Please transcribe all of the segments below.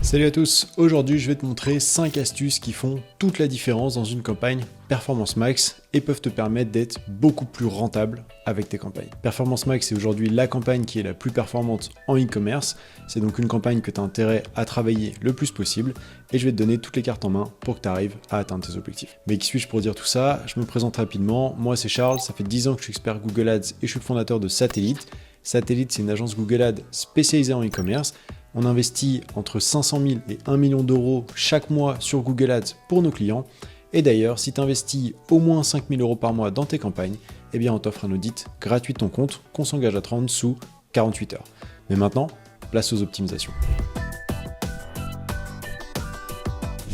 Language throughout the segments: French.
Salut à tous, aujourd'hui je vais te montrer 5 astuces qui font toute la différence dans une campagne Performance Max et peuvent te permettre d'être beaucoup plus rentable avec tes campagnes. Performance Max est aujourd'hui la campagne qui est la plus performante en e-commerce, c'est donc une campagne que tu as intérêt à travailler le plus possible et je vais te donner toutes les cartes en main pour que tu arrives à atteindre tes objectifs. Mais qui suis-je pour dire tout ça? Je me présente rapidement, moi c'est Charles, ça fait 10 ans que je suis expert Google Ads et je suis le fondateur de Satellite. Satellite, c'est une agence Google Ads spécialisée en e-commerce. On investit entre 500 000 et 1 million d'euros chaque mois sur Google Ads pour nos clients. Et d'ailleurs, si tu investis au moins 5 000 euros par mois dans tes campagnes, eh bien on t'offre un audit gratuit de ton compte qu'on s'engage à te rendre sous 48 heures. Mais maintenant, place aux optimisations.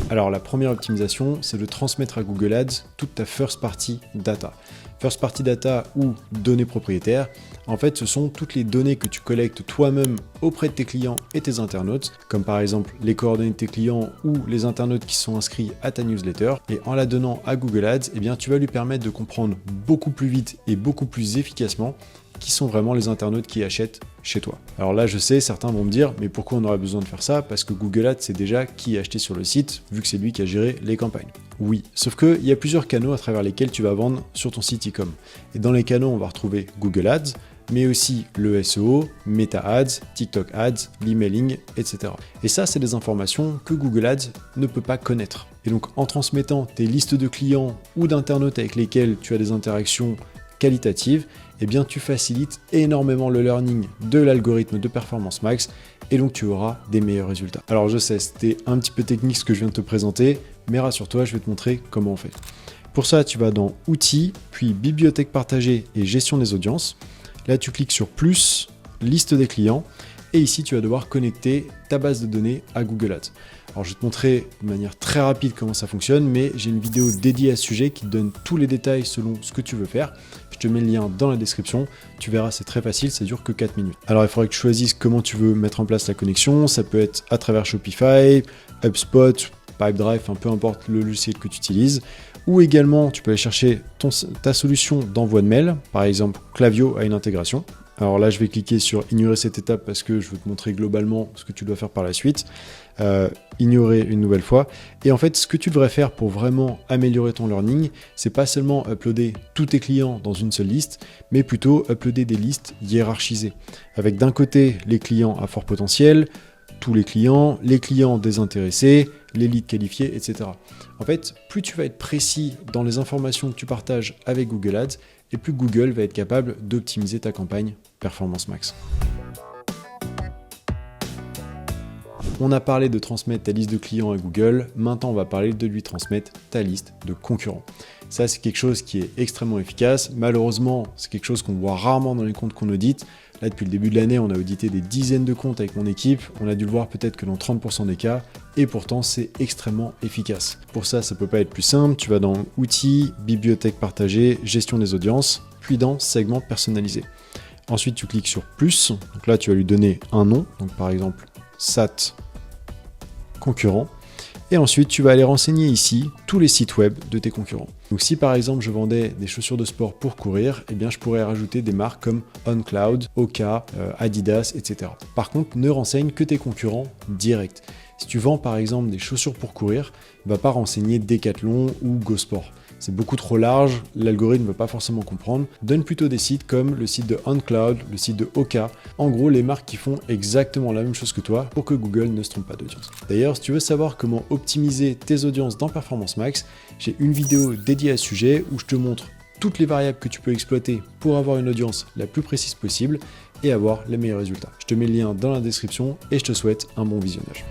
Alors la première optimisation, c'est de transmettre à Google Ads toute ta first party data. First party data ou données propriétaires, en fait ce sont toutes les données que tu collectes toi-même auprès de tes clients et tes internautes, comme par exemple les coordonnées de tes clients ou les internautes qui sont inscrits à ta newsletter. Et en la donnant à Google Ads, eh bien, tu vas lui permettre de comprendre beaucoup plus vite et beaucoup plus efficacement qui sont vraiment les internautes qui achètent chez toi. Alors là, je sais, certains vont me dire, mais pourquoi on aurait besoin de faire ça? Parce que Google Ads sait déjà qui a acheté sur le site, vu que c'est lui qui a géré les campagnes. Oui, sauf qu'il y a plusieurs canaux à travers lesquels tu vas vendre sur ton site e-com. Et dans les canaux, on va retrouver Google Ads, mais aussi le SEO, Meta Ads, TikTok Ads, l'emailing, etc. Et ça, c'est des informations que Google Ads ne peut pas connaître. Et donc, en transmettant tes listes de clients ou d'internautes avec lesquels tu as des interactions qualitatives, eh bien tu facilites énormément le learning de l'algorithme de Performance Max et donc tu auras des meilleurs résultats. Alors je sais, c'était un petit peu technique ce que je viens de te présenter, mais rassure-toi, je vais te montrer comment on fait. Pour ça, tu vas dans Outils, puis Bibliothèque partagée et Gestion des audiences. Là, tu cliques sur Plus, Liste des clients, et ici, tu vas devoir connecter ta base de données à Google Ads. Alors, je vais te montrer de manière très rapide comment ça fonctionne, mais j'ai une vidéo dédiée à ce sujet qui te donne tous les détails selon ce que tu veux faire. Je te mets le lien dans la description. Tu verras, c'est très facile, ça dure que 4 minutes. Alors, il faudrait que tu choisisses comment tu veux mettre en place la connexion. Ça peut être à travers Shopify, HubSpot, Pipedrive, peu importe le logiciel que tu utilises. Ou également, tu peux aller chercher ta solution d'envoi de mail. Par exemple, Klaviyo a une intégration. Alors là, je vais cliquer sur ignorer cette étape parce que je veux te montrer globalement ce que tu dois faire par la suite. Ignorer une nouvelle fois. Et en fait, ce que tu devrais faire pour vraiment améliorer ton learning, c'est pas seulement uploader tous tes clients dans une seule liste, mais plutôt uploader des listes hiérarchisées. Avec d'un côté les clients à fort potentiel, tous les clients désintéressés, les leads qualifiés, etc. En fait, plus tu vas être précis dans les informations que tu partages avec Google Ads, et plus Google va être capable d'optimiser ta campagne Performance Max. On a parlé de transmettre ta liste de clients à Google, maintenant on va parler de lui transmettre ta liste de concurrents. Ça, c'est quelque chose qui est extrêmement efficace. Malheureusement, c'est quelque chose qu'on voit rarement dans les comptes qu'on audite. Là, depuis le début de l'année, on a audité des dizaines de comptes avec mon équipe. On a dû le voir peut-être que dans 30% des cas. Et pourtant, c'est extrêmement efficace. Pour ça, ça peut pas être plus simple. Tu vas dans Outils, Bibliothèque partagée, Gestion des audiences, puis dans Segments personnalisés. Ensuite, tu cliques sur Plus. Donc là, tu vas lui donner un nom. Donc par exemple, SAT concurrent. Et ensuite, tu vas aller renseigner ici tous les sites web de tes concurrents. Donc si par exemple je vendais des chaussures de sport pour courir, eh bien je pourrais rajouter des marques comme OnCloud, Oka, Adidas, etc. Par contre, ne renseigne que tes concurrents directs. Si tu vends par exemple des chaussures pour courir, ne va pas renseigner Decathlon ou GoSport. C'est beaucoup trop large, l'algorithme ne va pas forcément comprendre. Donne plutôt des sites comme le site de OnCloud, le site de Oka. En gros, les marques qui font exactement la même chose que toi pour que Google ne se trompe pas d'audience. D'ailleurs, si tu veux savoir comment optimiser tes audiences dans Performance Max, j'ai une vidéo dédiée à ce sujet où je te montre toutes les variables que tu peux exploiter pour avoir une audience la plus précise possible et avoir les meilleurs résultats. Je te mets le lien dans la description et je te souhaite un bon visionnage.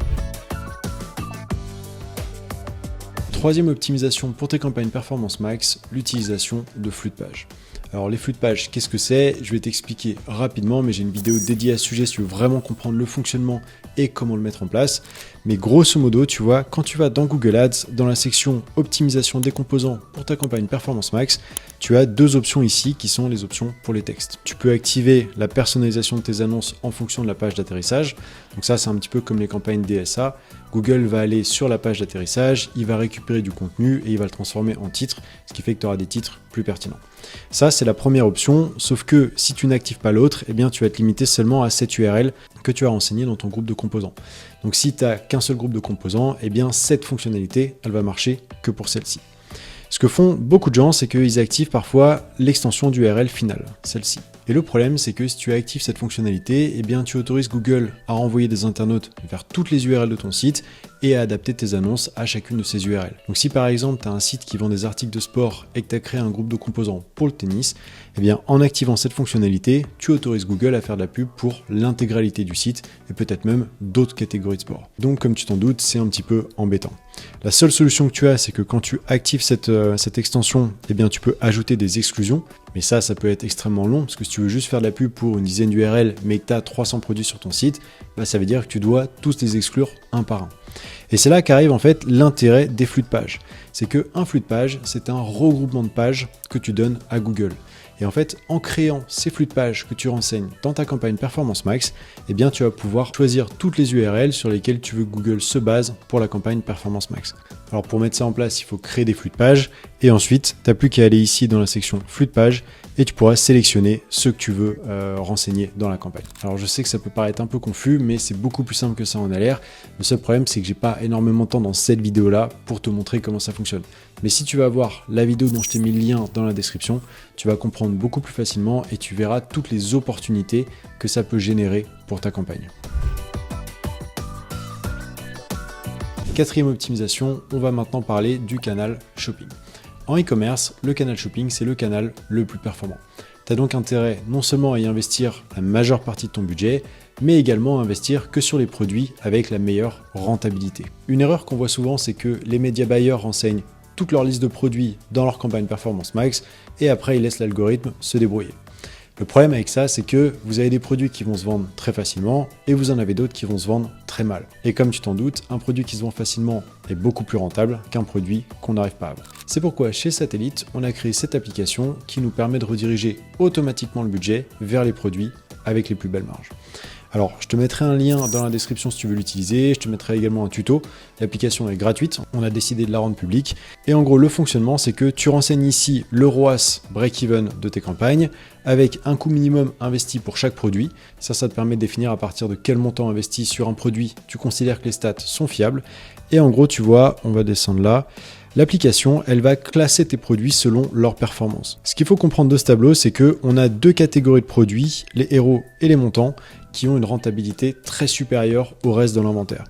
Troisième optimisation pour tes campagnes Performance Max, l'utilisation de flux de pages. Alors les flux de pages, qu'est-ce que c'est? Je vais t'expliquer rapidement, mais j'ai une vidéo dédiée à ce sujet si tu veux vraiment comprendre le fonctionnement et comment le mettre en place. Mais grosso modo, tu vois, quand tu vas dans Google Ads, dans la section optimisation des composants pour ta campagne Performance Max, tu as deux options ici qui sont les options pour les textes. Tu peux activer la personnalisation de tes annonces en fonction de la page d'atterrissage. Donc ça, c'est un petit peu comme les campagnes DSA. Google va aller sur la page d'atterrissage, il va récupérer du contenu et il va le transformer en titre, ce qui fait que tu auras des titres plus pertinents. Ça, c'est la première option, sauf que si tu n'actives pas l'autre, eh bien, tu vas te limiter seulement à cette URL que tu as renseignée dans ton groupe de composants. Donc si tu n'as qu'un seul groupe de composants, eh bien, cette fonctionnalité, elle va marcher que pour celle-ci. Ce que font beaucoup de gens, c'est qu'ils activent parfois l'extension d'URL finale, celle-ci. Et le problème, c'est que si tu actives cette fonctionnalité, eh bien, tu autorises Google à renvoyer des internautes vers toutes les URL de ton site et à adapter tes annonces à chacune de ces URL. Donc si par exemple, tu as un site qui vend des articles de sport et que tu as créé un groupe de composants pour le tennis, eh bien, en activant cette fonctionnalité, tu autorises Google à faire de la pub pour l'intégralité du site et peut-être même d'autres catégories de sport. Donc, comme tu t'en doutes, c'est un petit peu embêtant. La seule solution que tu as, c'est que quand tu actives cette extension, eh bien, tu peux ajouter des exclusions. Mais ça peut être extrêmement long, parce que si tu veux juste faire de la pub pour une dizaine d'URL, mais que tu as 300 produits sur ton site, bah, ça veut dire que tu dois tous les exclure un par un. Et c'est là qu'arrive en fait l'intérêt des flux de pages. C'est qu'un flux de pages, c'est un regroupement de pages que tu donnes à Google. Et en fait, en créant ces flux de pages que tu renseignes dans ta campagne Performance Max, eh bien, tu vas pouvoir choisir toutes les URL sur lesquelles tu veux que Google se base pour la campagne Performance Max. Alors pour mettre ça en place, il faut créer des flux de pages et ensuite, tu n'as plus qu'à aller ici dans la section flux de pages et tu pourras sélectionner ceux que tu veux renseigner dans la campagne. Alors je sais que ça peut paraître un peu confus, mais c'est beaucoup plus simple que ça en a l'air. Le seul problème, c'est que j'ai pas énormément de temps dans cette vidéo-là pour te montrer comment ça fonctionne. Mais si tu vas voir la vidéo dont je t'ai mis le lien dans la description, tu vas comprendre beaucoup plus facilement et tu verras toutes les opportunités que ça peut générer pour ta campagne. Quatrième optimisation, on va maintenant parler du canal shopping. En e-commerce, le canal shopping, c'est le canal le plus performant. Tu as donc intérêt non seulement à y investir la majeure partie de ton budget, mais également à investir que sur les produits avec la meilleure rentabilité. Une erreur qu'on voit souvent, c'est que les média buyers renseignent toute leur liste de produits dans leur campagne Performance Max et après ils laissent l'algorithme se débrouiller. Le problème avec ça, c'est que vous avez des produits qui vont se vendre très facilement et vous en avez d'autres qui vont se vendre très mal. Et comme tu t'en doutes, un produit qui se vend facilement est beaucoup plus rentable qu'un produit qu'on n'arrive pas à vendre. C'est pourquoi chez Satellite, on a créé cette application qui nous permet de rediriger automatiquement le budget vers les produits avec les plus belles marges. Alors, je te mettrai un lien dans la description si tu veux l'utiliser, je te mettrai également un tuto. L'application est gratuite, on a décidé de la rendre publique. Et en gros, le fonctionnement, c'est que tu renseignes ici le ROAS break-even de tes campagnes avec un coût minimum investi pour chaque produit. Ça te permet de définir à partir de quel montant investi sur un produit tu considères que les stats sont fiables. Et en gros, tu vois, on va descendre là. L'application, elle va classer tes produits selon leur performance. Ce qu'il faut comprendre de ce tableau, c'est qu'on a deux catégories de produits, les héros et les montants, qui ont une rentabilité très supérieure au reste de l'inventaire.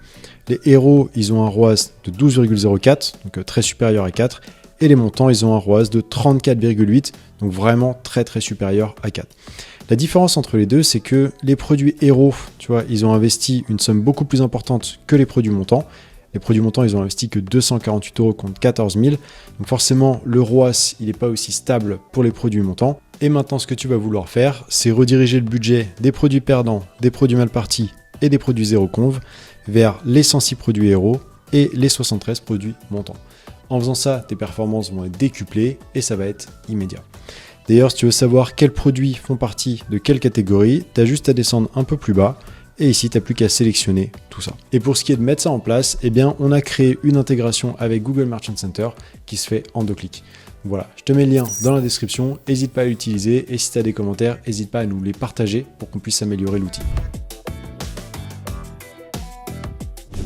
Les héros, ils ont un ROAS de 12,04, donc très supérieur à 4, et les montants, ils ont un ROAS de 34,8, donc vraiment très supérieur à 4. La différence entre les deux, c'est que les produits héros, tu vois, ils ont investi une somme beaucoup plus importante que les produits montants. Les produits montants, ils ont investi que 248 € contre 14 000. Donc forcément, le ROAS, il n'est pas aussi stable pour les produits montants. Et maintenant, ce que tu vas vouloir faire, c'est rediriger le budget des produits perdants, des produits mal partis et des produits zéro conv vers les 106 produits héros et les 73 produits montants. En faisant ça, tes performances vont être décuplées et ça va être immédiat. D'ailleurs, si tu veux savoir quels produits font partie de quelle catégorie, tu as juste à descendre un peu plus bas. Et ici, tu n'as plus qu'à sélectionner tout ça. Et pour ce qui est de mettre ça en place, eh bien, on a créé une intégration avec Google Merchant Center qui se fait en 2 clics. Voilà, je te mets le lien dans la description, n'hésite pas à l'utiliser et si tu as des commentaires, n'hésite pas à nous les partager pour qu'on puisse améliorer l'outil.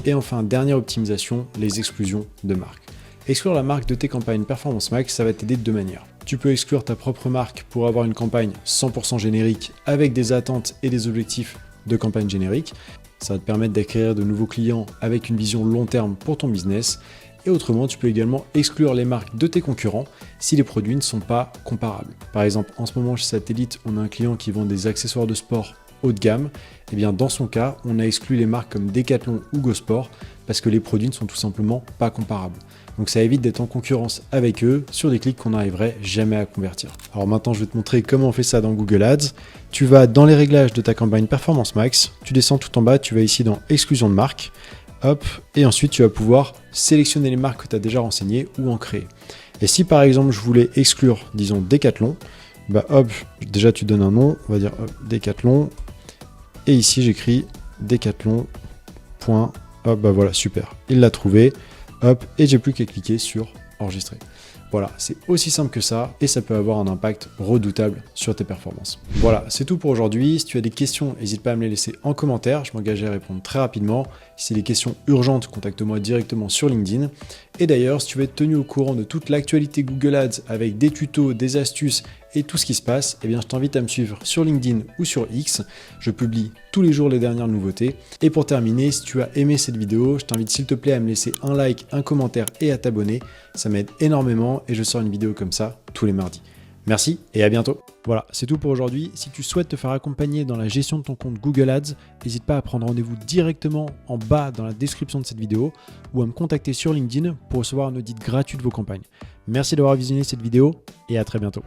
Et enfin, dernière optimisation, les exclusions de marque. Exclure la marque de tes campagnes Performance Max, ça va t'aider de deux manières. Tu peux exclure ta propre marque pour avoir une campagne 100% générique avec des attentes et des objectifs de campagne générique. Ça va te permettre d'acquérir de nouveaux clients avec une vision long terme pour ton business. Et autrement, tu peux également exclure les marques de tes concurrents si les produits ne sont pas comparables. Par exemple, en ce moment chez Satellite, on a un client qui vend des accessoires de sport haut de gamme. Et bien dans son cas, on a exclu les marques comme Decathlon ou Go Sport parce que les produits ne sont tout simplement pas comparables. Donc ça évite d'être en concurrence avec eux sur des clics qu'on n'arriverait jamais à convertir. Alors maintenant, je vais te montrer comment on fait ça dans Google Ads. Tu vas dans les réglages de ta campagne Performance Max, tu descends tout en bas, tu vas ici dans Exclusion de marque, hop, et ensuite tu vas pouvoir sélectionner les marques que tu as déjà renseignées ou en créer. Et si par exemple je voulais exclure, disons Decathlon, bah hop, déjà tu donnes un nom, on va dire hop, Decathlon, et ici j'écris Decathlon. Hop, bah voilà, super, il l'a trouvé. Hop, et j'ai plus qu'à cliquer sur enregistrer. Voilà, c'est aussi simple que ça et ça peut avoir un impact redoutable sur tes performances. Voilà, c'est tout pour aujourd'hui. Si tu as des questions, n'hésite pas à me les laisser en commentaire. Je m'engage à répondre très rapidement. Si c'est des questions urgentes, contacte-moi directement sur LinkedIn. Et d'ailleurs, si tu veux être tenu au courant de toute l'actualité Google Ads avec des tutos, des astuces et tout ce qui se passe, eh bien, je t'invite à me suivre sur LinkedIn ou sur X. Je publie tous les jours les dernières nouveautés. Et pour terminer, si tu as aimé cette vidéo, je t'invite s'il te plaît à me laisser un like, un commentaire et à t'abonner. Ça m'aide énormément et je sors une vidéo comme ça tous les mardis. Merci et à bientôt. Voilà, c'est tout pour aujourd'hui. Si tu souhaites te faire accompagner dans la gestion de ton compte Google Ads, n'hésite pas à prendre rendez-vous directement en bas dans la description de cette vidéo ou à me contacter sur LinkedIn pour recevoir un audit gratuit de vos campagnes. Merci d'avoir visionné cette vidéo et à très bientôt.